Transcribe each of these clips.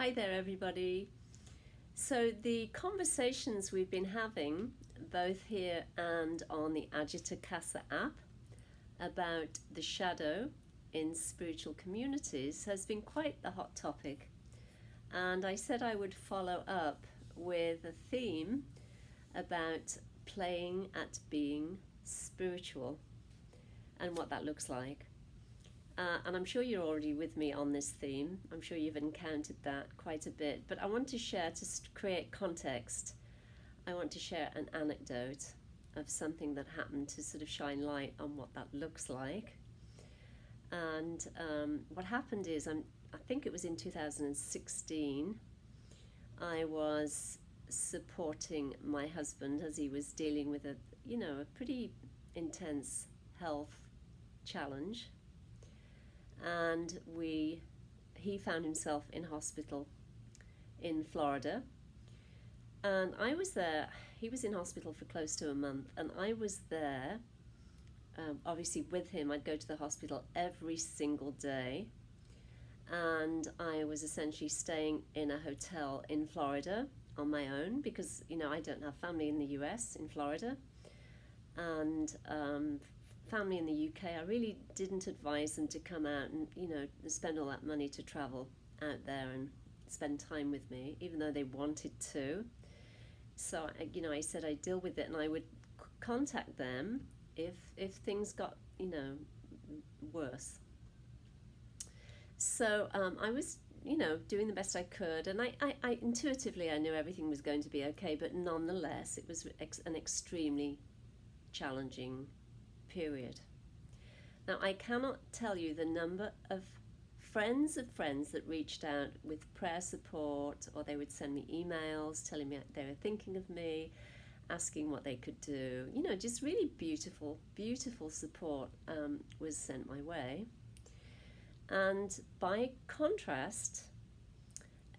Hi there, everybody. So, the conversations we've been having, both here and on the Agita Casa app, about the shadow in spiritual communities has been quite a hot topic. And I said I would follow up with a theme about playing at being spiritual and what that looks like. And I'm sure you're already with me on this theme. I'm sure you've encountered that quite a bit. But I want to share, to create context, I want to share an anecdote of something that happened to sort of shine light on what that looks like. And what happened is, I think it was in 2016, I was supporting my husband as he was dealing with a pretty intense health challenge. And he found himself in hospital in Florida, and I was there. He was in hospital for close to a month, and I was there obviously with him. I'd go to the hospital every single day, and I was essentially staying in a hotel in Florida on my own because I don't have family in the US, in Florida, and family in the UK, I really didn't advise them to come out and spend all that money to travel out there and spend time with me, even though they wanted to. So I said I'd deal with it, and I would contact them if things got worse. So I was doing the best I could, and I intuitively I knew everything was going to be okay, but nonetheless it was an extremely challenging period. Now, I cannot tell you the number of friends that reached out with prayer support, or they would send me emails telling me they were thinking of me, asking what they could do. Just really beautiful, beautiful support was sent my way. And by contrast,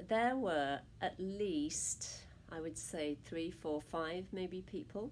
there were at least, I would say, 3, 4, 5 maybe people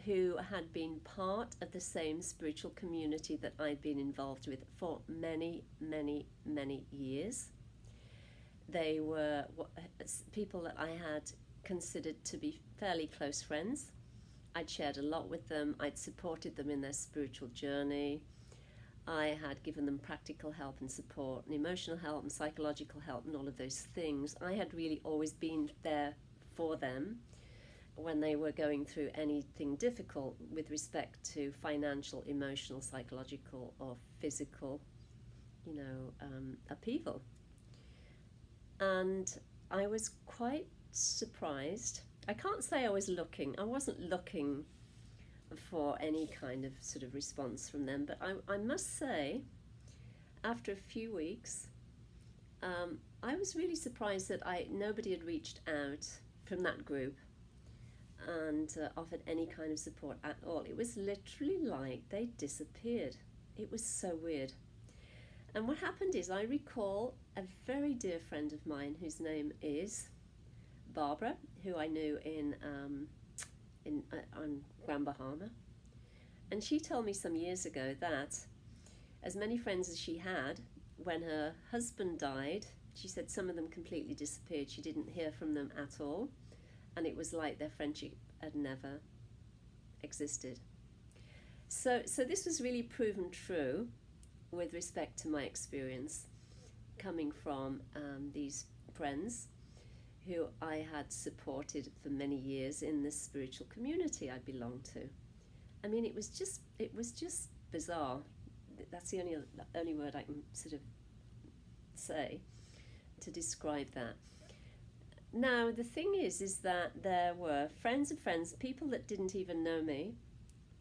who had been part of the same spiritual community that I'd been involved with for many, many, many years. They were people that I had considered to be fairly close friends. I'd shared a lot with them. I'd supported them in their spiritual journey. I had given them practical help and support and emotional help and psychological help and all of those things. I had really always been there for them when they were going through anything difficult with respect to financial, emotional, psychological, or physical, upheaval. And I was quite surprised. I can't say I wasn't looking for any kind of sort of response from them, but I must say, after a few weeks, I was really surprised that nobody had reached out from that group and offered any kind of support at all. It was literally like they disappeared. It was so weird. And what happened is, I recall a very dear friend of mine whose name is Barbara, who I knew on Grand Bahama, and she told me some years ago that as many friends as she had, when her husband died, she said some of them completely disappeared. She didn't hear from them at all. And it was like their friendship had never existed. So this was really proven true with respect to my experience coming from these friends who I had supported for many years in this spiritual community I belonged to. I mean, it was just bizarre. That's the only word I can sort of say to describe that. Now, the thing is that there were friends of friends, people that didn't even know me,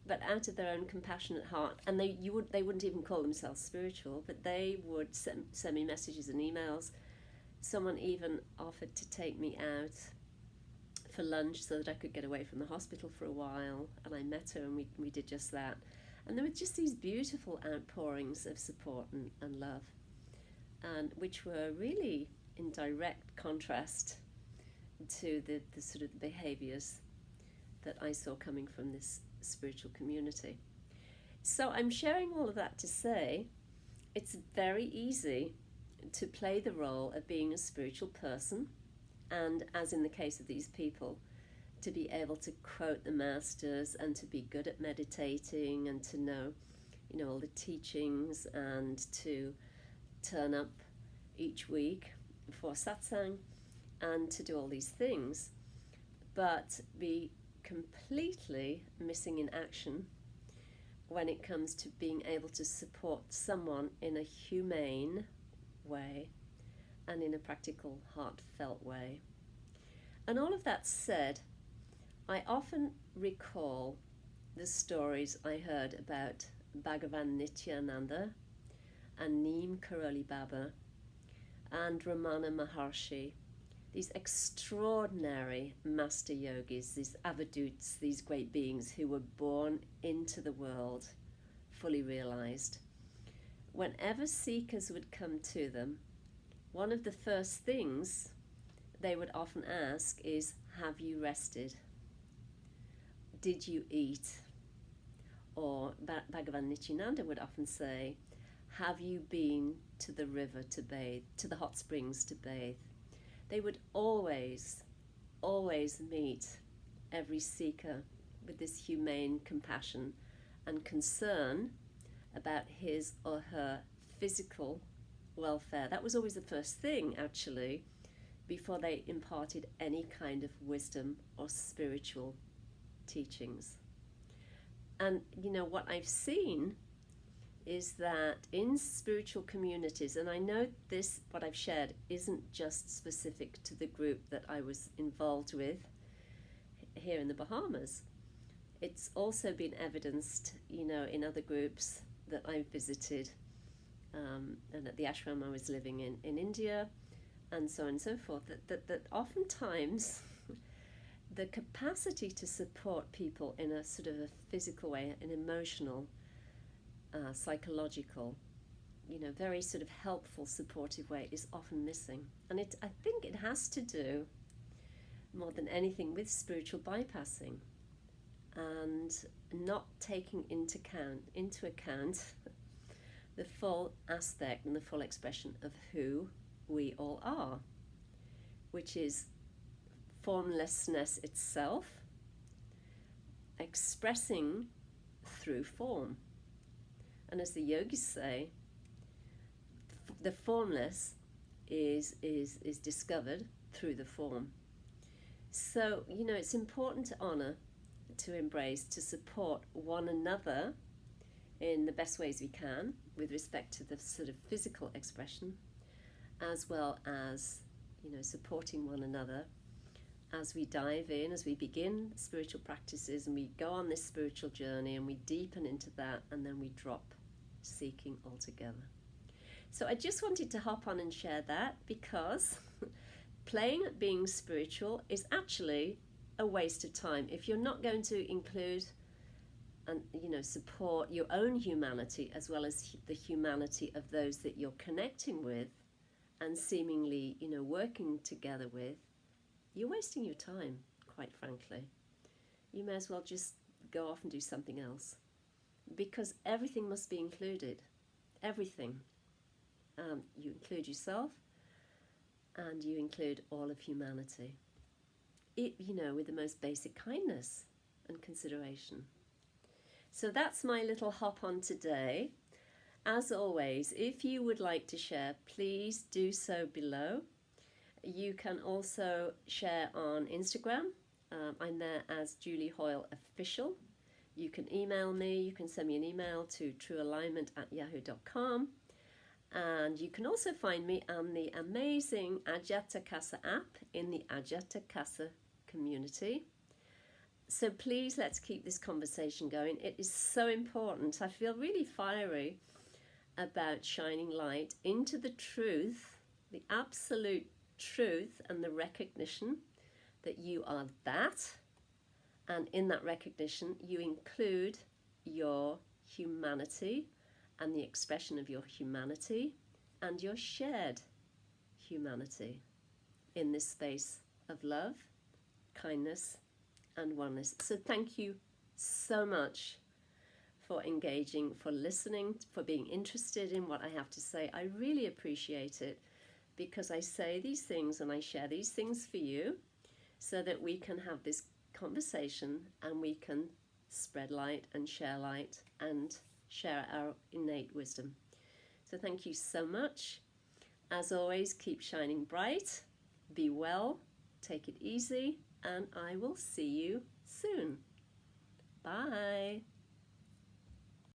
but out of their own compassionate heart, and they wouldn't even call themselves spiritual, but they would send me messages and emails. Someone even offered to take me out for lunch so that I could get away from the hospital for a while, and I met her and we did just that. And there were just these beautiful outpourings of support and love, and which were really in direct contrast to the sort of behaviors that I saw coming from this spiritual community. So I'm sharing all of that to say it's very easy to play the role of being a spiritual person, and as in the case of these people, to be able to quote the masters and to be good at meditating and to know, all the teachings, and to turn up each week for satsang and to do all these things, but be completely missing in action when it comes to being able to support someone in a humane way and in a practical, heartfelt way. And all of that said, I often recall the stories I heard about Bhagavan Nityananda and Neem Karoli Baba and Ramana Maharshi, these extraordinary master yogis, these avaduts, these great beings who were born into the world fully realized. Whenever seekers would come to them, one of the first things they would often ask is, have you rested? Did you eat? Or Bhagavan Nityananda would often say, have you been to the river to bathe, to the hot springs to bathe? They would always meet every seeker with this humane compassion and concern about his or her physical welfare. That was always the first thing, actually, before they imparted any kind of wisdom or spiritual teachings. And what I've seen is that in spiritual communities, and I know this, what I've shared, isn't just specific to the group that I was involved with here in the Bahamas. It's also been evidenced, in other groups that I've visited, and at the ashram I was living in India, and so on and so forth, that oftentimes the capacity to support people in a sort of a physical way, an emotional, psychological, very sort of helpful, supportive way is often missing. And I think it has to do more than anything with spiritual bypassing and not taking into account the full aspect and the full expression of who we all are, which is formlessness itself, expressing through form. And as the yogis say, the formless is discovered through the form. So, it's important to honor, to embrace, to support one another in the best ways we can with respect to the sort of physical expression, as well as, supporting one another as we dive in, as we begin spiritual practices and we go on this spiritual journey and we deepen into that, and then we drop seeking altogether. So I just wanted to hop on and share that, because playing at being spiritual is actually a waste of time if you're not going to include and support your own humanity as well as the humanity of those that you're connecting with and seemingly working together with. You're wasting your time, quite frankly. You may as well just go off and do something else, because everything must be included. Everything. You include yourself, and you include all of humanity. With the most basic kindness and consideration. So that's my little hop on today. As always, if you would like to share, please do so below. You can also share on Instagram. I'm there as Julie Hoyle Official. You can email me. You can send me an email to truealignment@yahoo.com. And you can also find me on the amazing Ajata Casa app in the Ajata Casa community. So please, let's keep this conversation going. It is so important. I feel really fiery about shining light into the truth, the absolute truth, and the recognition that you are that, and in that recognition you include your humanity and the expression of your humanity and your shared humanity in this space of love, kindness, and oneness. So thank you so much for engaging, for listening, for being interested in what I have to say. I really appreciate it, because I say these things and I share these things for you so that we can have this conversation and we can spread light and share our innate wisdom. So thank you so much. As always, keep shining bright, be well, take it easy, and I will see you soon. Bye.